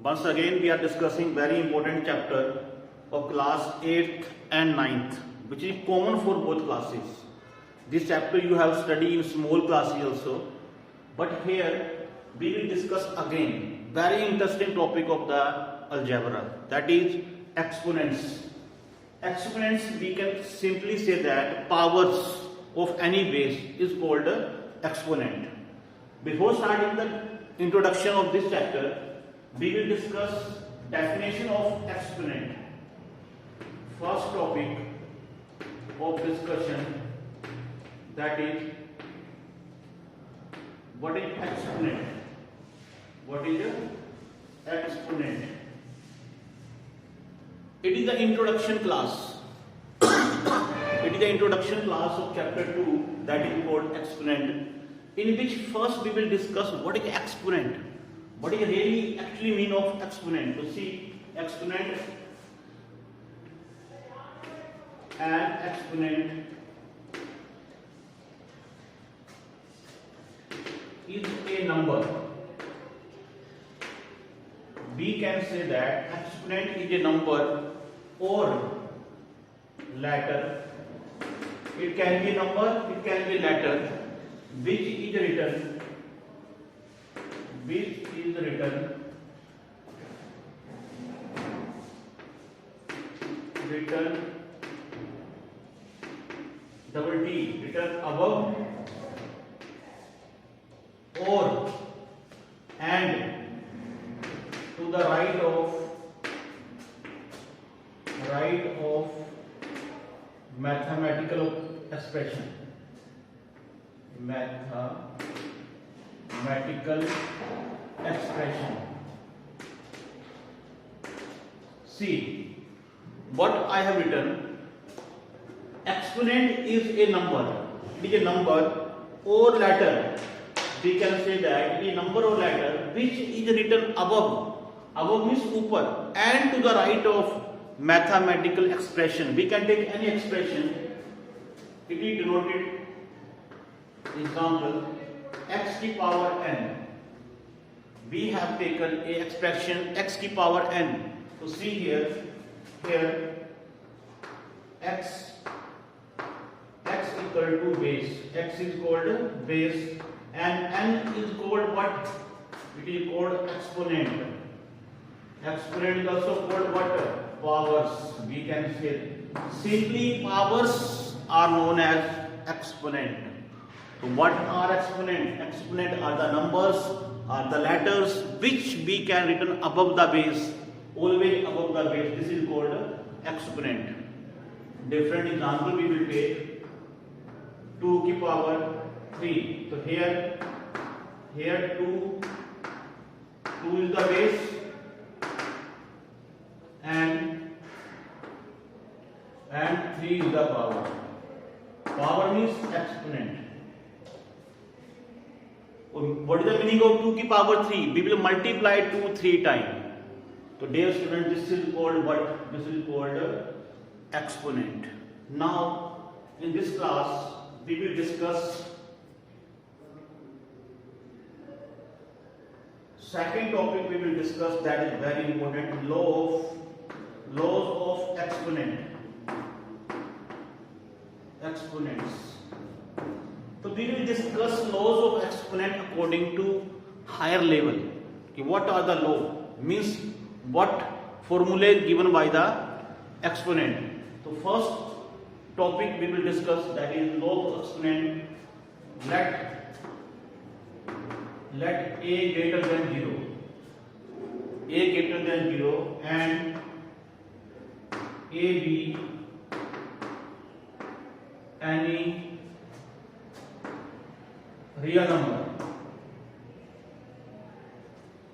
Once again we are discussing very important chapter of class 8th and 9th, which is common for both classes. This chapter you have studied in small classes also, but here we will discuss again very interesting topic of the algebra, that is exponents. Exponents, we can simply say that powers of any base is called exponent. Before starting the introduction of this chapter, we will discuss definition of exponent. First topic of discussion, that is what is exponent? What is a exponent? It is the introduction class. It is the introduction class of chapter 2, that is called exponent, in which first we will discuss what is exponent. What is really actually mean of exponent? To see exponent, an exponent is a number. We can say that exponent is a number or letter. It can be a number, it can be a letter, which is written double T, written above or and to the right of mathematical expression. Mathematical expression. See what I have written. Exponent is a number. It is a number or letter. We can say that it is a number or letter which is written above. Above means upper and to the right of mathematical expression. We can take any expression. It is denoted, example, x to power n. We have taken a expression x to power n. So see here x equal to base. X is called base and n is called what? It is called exponent. Exponent is also called what? Powers. We can say simply powers are known as exponent. So what are exponent? Exponent are the numbers, are the letters which we can written above the base, always above the base. This is called exponent. Different example we will take. 2 to the power 3. So here 2 is the base and 3 is the power. Power means exponent. What is the meaning of 2 to the power 3? We will multiply 2 3 times. So dear student, this is called what? This is called exponent. Now in this class we will discuss second topic. We will discuss, that is very important, laws of exponents. So we will discuss laws of exponent according to higher level. What are the law? Means what formula is given by the exponent. So first topic we will discuss, that is law of exponent. Let a greater than 0 and a be any real number.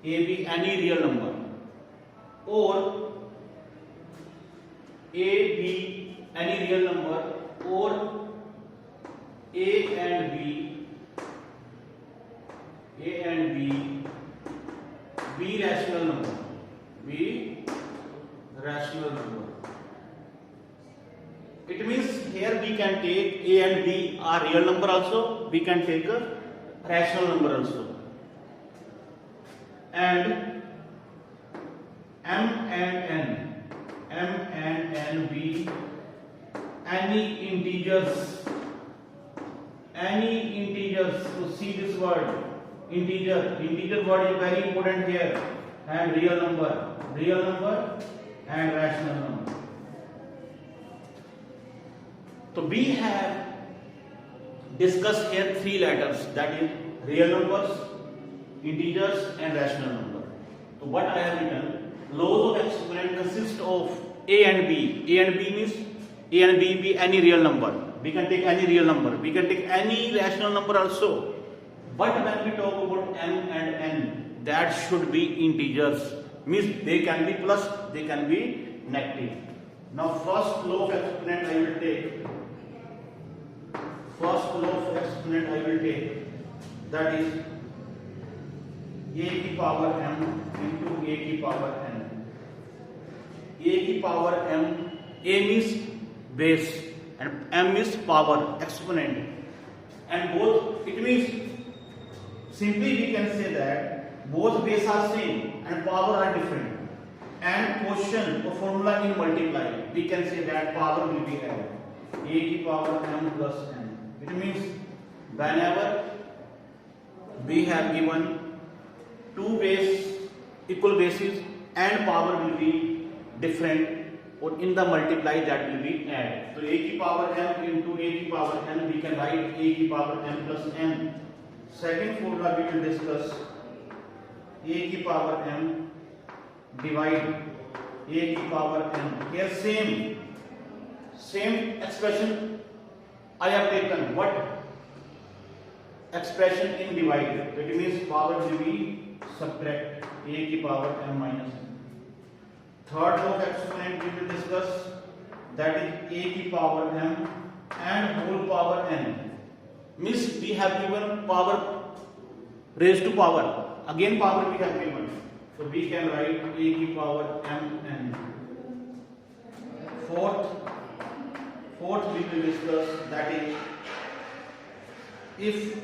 A be any real number or a be any real number or a and b be rational number. It means here we can take a and b are real number also, we can take a rational number also. And any integers, so see this word integer word is very important here, and real number and rational number. So we have discussed here three letters, that is real numbers, integers and rational number. So what I have written, laws of exponent consist of a and b. A and b means a and b be any real number. We can take any real number. We can take any rational number also. But when we talk about m and n, that should be integers. Means they can be plus, they can be negative. Now first law of exponent I will take. That is a की power m into a की power n. A की power m, a means base and m is power, exponent, and both, it means simply we can say that both base are same and power are different, and quotient or formula in multiply, we can say that power will be added. A की power m plus n. It means whenever we have given two equal bases and power will be different, or in the multiply that will be added. So a की power m into a की power n, we can write a की power m plus n. Second formula we will discuss, a की power m divide a की power n. Here same expression I have taken. What expression in divide? So it means power will be subtract a की power m minus n. Third law of exponent we will discuss, that is a की power m and whole power n. Means we have given power raised to power. Again power we have given. So we can write a की power m n. Fourth we will discuss, that is if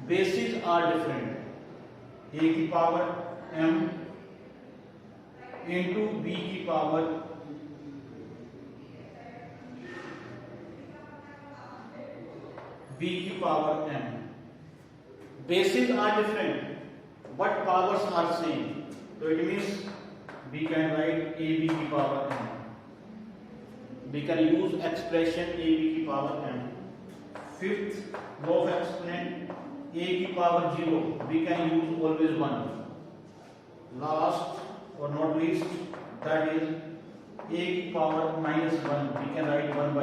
bases are different, a की power m into b की power m. Bases are different but powers are same. So it means we can write a b की power m. We can use expression a b की power m. Fifth law of exponent, a की power 0, we can use always 1. Last or not least, that is a की power minus 1, we can write 1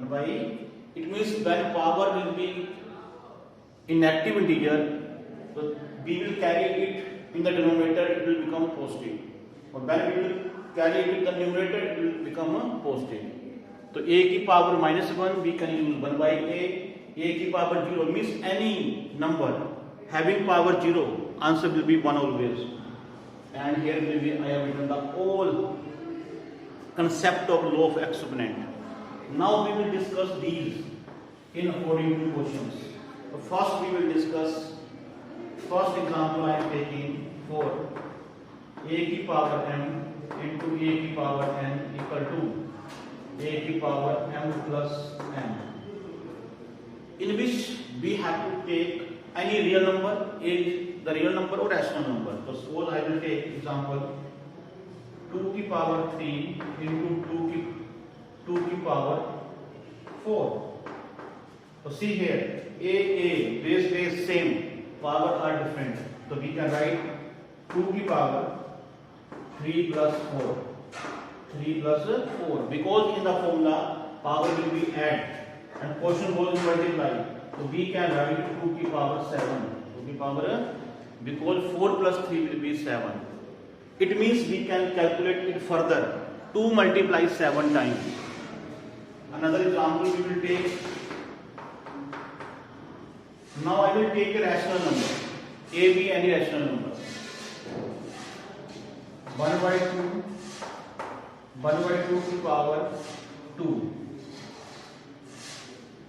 by a. It means when power will be in negative integer, so we will carry it in the denominator, it will become positive. Or when we will carry it in the numerator, it will become a positive. So a की power minus 1, we can use 1 by a की power 0 means any number having power 0, answer will be 1 always. And here will be, I have written the whole concept of law of exponent. Now we will discuss these in according to questions. So first we will discuss, first example I am taking for a की power m into a की power n equal to a की power m plus n, in which we have to take any real number, is the real number or rational number. So suppose I will take example 2 की power 3 into 2 की power 4. So see here, a base same, power are different. So we can write 2 की power 3 plus 4, because in the formula power will be add and quotient goes to multiply. So we can write 2 की power 7. 2 की power, because 4 plus 3 will be 7. It means we can calculate it further. 2 multiply 7 times. Another example we will take. Now I will take a rational number. A be any rational number. 1 by 2 की power 2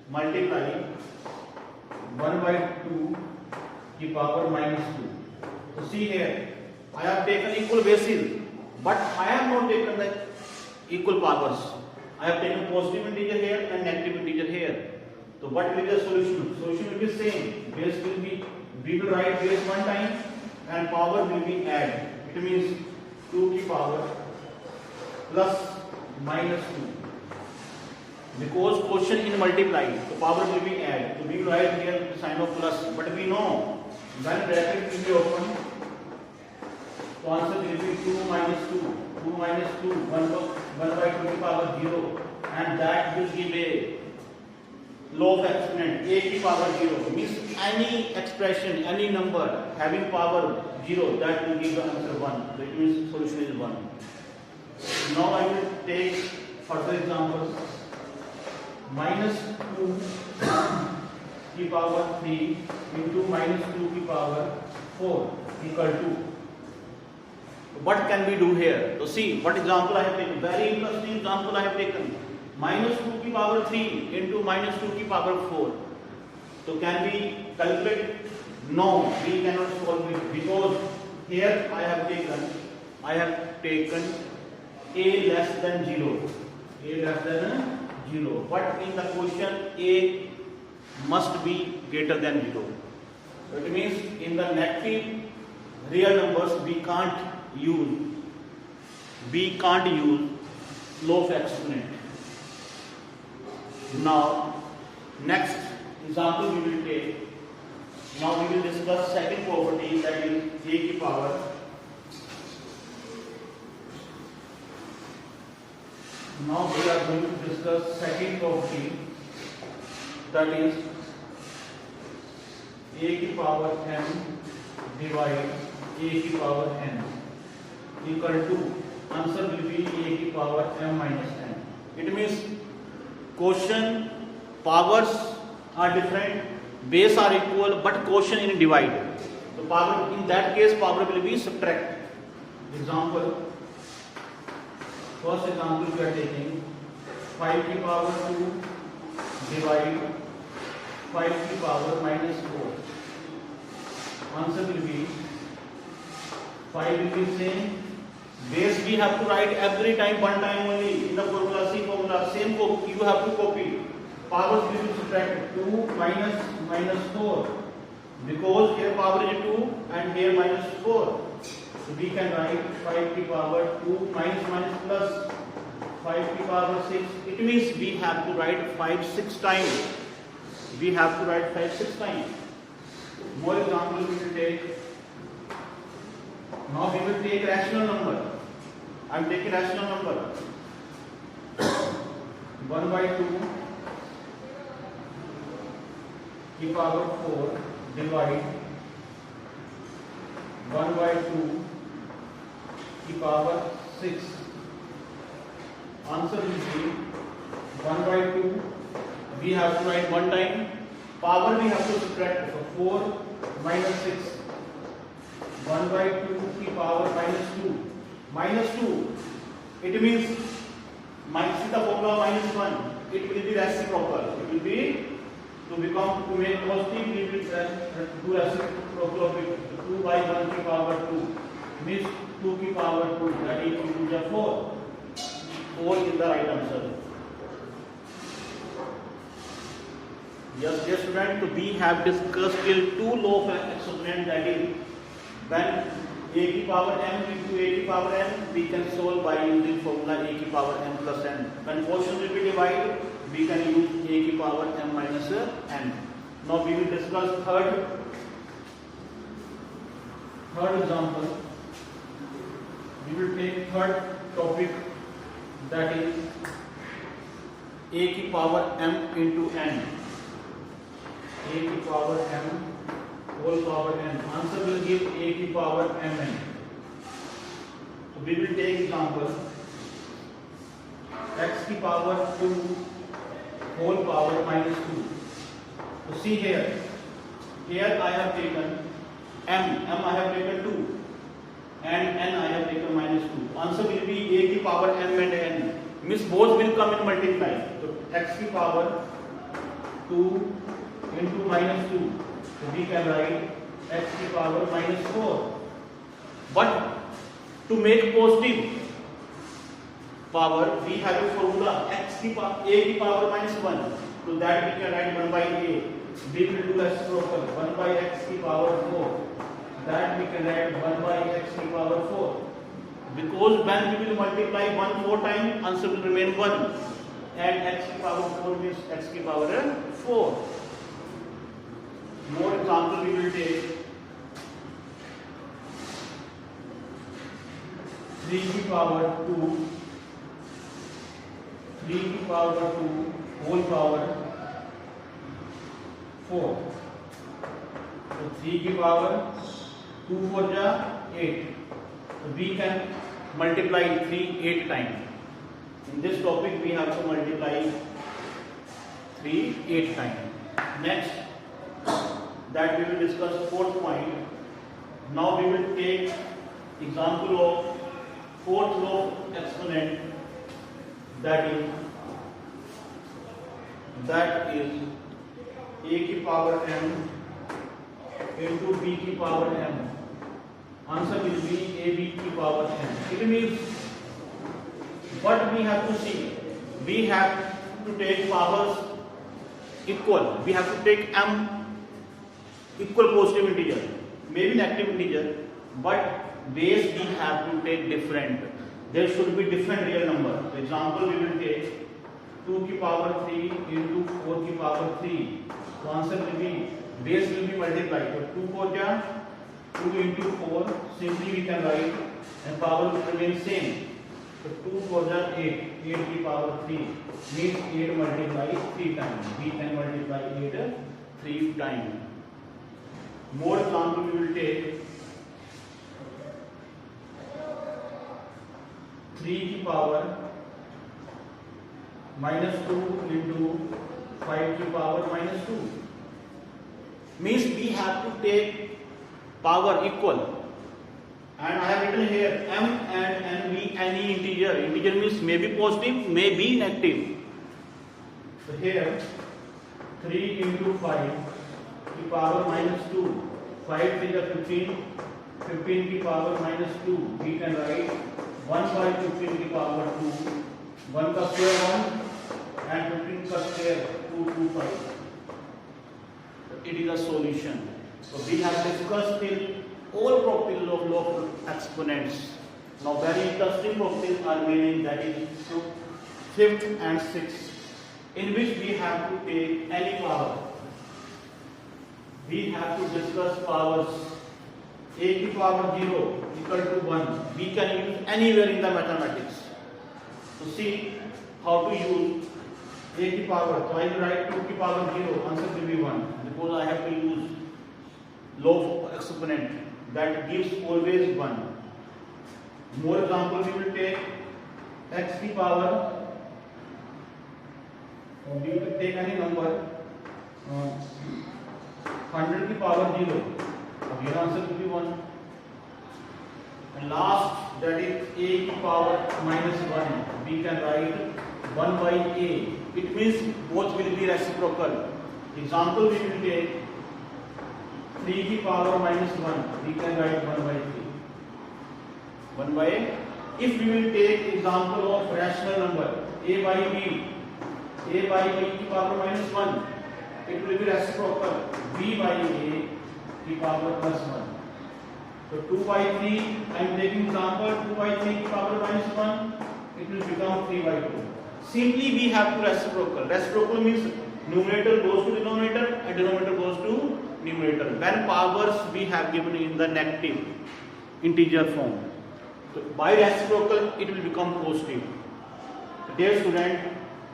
multiply 1 by 2 की power minus 2. So see here, I have taken equal bases, but I have not taken the equal powers. I have taken positive integer here and negative integer here. So what will be the solution? Solution will be same. Base will be, we will write base one time and power will be add. It means 2 की power plus minus 2. Because quotient in multiply, so power will be add. So we will write here the sign of plus. But we know when bracket will be open, so answer will be 2 minus 2. 2 minus 2, 1 by 2 की power 0, and that will give a law of exponent a की power 0. Means any expression, any number having power 0, that will give the answer 1. So it means solution is 1. Now I will take further example. Minus 2 की power 3 into minus 2 की power 4 equal to. What can we do here? So see what example I have taken. Very interesting example I have taken. Minus 2 की power 3 into minus 2 की power 4. So can we calculate? No, we cannot solve it because here I have taken a less than 0. A less than 0. But in the question a must be greater than 0. So it means in the negative real numbers we can't use law of exponent. Now next example we will take. Now we will discuss second property, that is a की power. Now we are going to discuss second property, that is a की power m divide a की power n equal to, answer will be a की power m minus n. It means quotient powers are different, base are equal, but quotient in divide. So power, in that case power will be subtract. Example, first example we are taking 5 की power 2 divide 5 की power minus 4. Answer will be 5 will be same. Base we have to write every time one time only in the formula. C formula same copy, you have to copy. Powers will be subtract 2 minus 4 because here power is 2 and here minus 4. So we can write 5 की power 2 minus plus 5 की power 6. It means we have to write 5 6 times. We have to write 5 6 times. More example we will take. Now we will take rational number. I am taking rational number. 1 by 2 की power 4 divide 1 by 2 की power 6. Answer will be 1 by 2. We have to write one time. Power we have to subtract. So 4 minus 6. 1 by 2 की power minus 2. Minus 2. It means minus the formula minus 1. It will be reciprocal. It will be to make positive. We will do reciprocal with 2 by 1 की power 2. Means 2 की power 2. That is 2 to the 4. 4 is the right answer. Yes, dear student. So we have discussed till 2 law of exponent, that is when a की power m into a की power n, we can solve by using formula a की power m plus n. When quotient will be divided, we can use a की power m minus n. Now we will discuss third example. We will take third topic, that is a की power m into n. A की power m whole power n. Answer will give a की power mn. So we will take example. X की power 2 whole power minus 2. So see here. Here I have taken m I have taken 2 and n I have taken minus 2. Answer will be a की power m and n. Means both will come in multiply. So x की power 2 into minus 2. So we can write x की power minus 4. But to make positive, power, we have a formula x की a की power minus 1, so that we can write 1 by a. We will do reciprocal 1 by x की power 4, that we can write 1 by x की power 4. Because when we will multiply 1 4 times, answer will remain 1, and x की power 4 means x की power 4. More example we will take. 3 की power 2, 3 की power 2 whole power 4. So 3 की power 2 4 जा 8. So we can multiply 3 8 times. In this topic we have to multiply 3 8 times. Next, that we will discuss fourth point. Now we will take example of fourth law of exponent, that is a की power m into b की power m. Answer will be ab की power m. It means what we have to see, we have to take powers equal, we have to take m equal positive integer, maybe negative integer, but base we have to take different. There should be different real number. For example, we will take 2 की power 3 into 4 की power 3. So answer will be, base will be multiplied. So 2 4 जा 2 into 4, simply we can write, and power will remain same. So 2 4 जा 8, 8 की power 3 means 8 multiplied 3 times. We can multiply 8 3 times. More example we will take. 3 की power minus 2 into 5 की power minus 2 means we have to take power equal, and I have written here m and n be any integer. Integer means may be positive, may be negative. So here 3 into 5 की power minus 2, 5 3 is 15, 15 की power minus 2, we can write 1 by 15 की power 2, 1 का square 1 and 15 का square 225. So it is a solution. So we have discussed till all properties of law of exponents. Now very interesting properties are remaining, that is fifth and sixth, in which we have to take any power. We have to discuss powers. A की power 0 equal to 1. We can use anywhere in the mathematics. So see how to use a की power. So I will write 2 की power 0. Answer will be 1, because I have to use law of exponent, that gives always 1. More example we will take x की power. We will take any number 100 की power 0. Here answer will be 1. And last, that is a की power minus 1. We can write 1 by a. It means both will be reciprocal. Example we will take 3 की power minus 1. We can write 1 by 3. 1 by a. If we will take example of rational number a by b की power minus 1, it will be reciprocal b by a की power plus 1. So 2 by 3, I am taking example 2 by 3 की power minus 1, it will become 3 by 2. Simply we have to reciprocal. Reciprocal means numerator goes to denominator and denominator goes to numerator. When powers we have given in the negative integer form, so by reciprocal it will become positive. Dear student,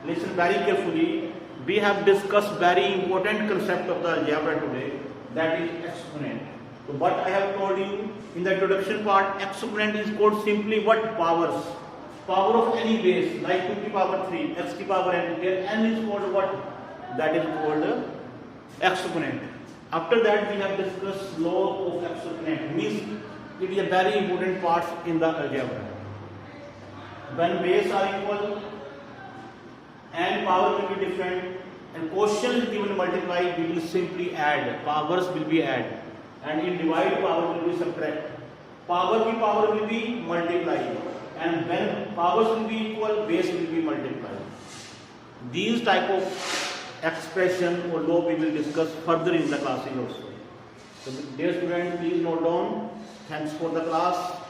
listen very carefully. We have discussed very important concept of the algebra today, that is exponent. So what I have told you in the introduction part, exponent is called simply what? Powers. Power of any base, like 2 की power 3, x की power n. Here n is called what? That is called exponent. After that we have discussed law of exponent, means it is a very important part in the algebra. When base are equal and power will be different, and quotient is given multiply, we will simply add, powers will be add, and in divide power will be subtract. Power की power will be multiply, and when powers will be equal, base will be multiplied. These type of expression or law we will discuss further in the classes also. So dear students, please note down. Thanks for the class.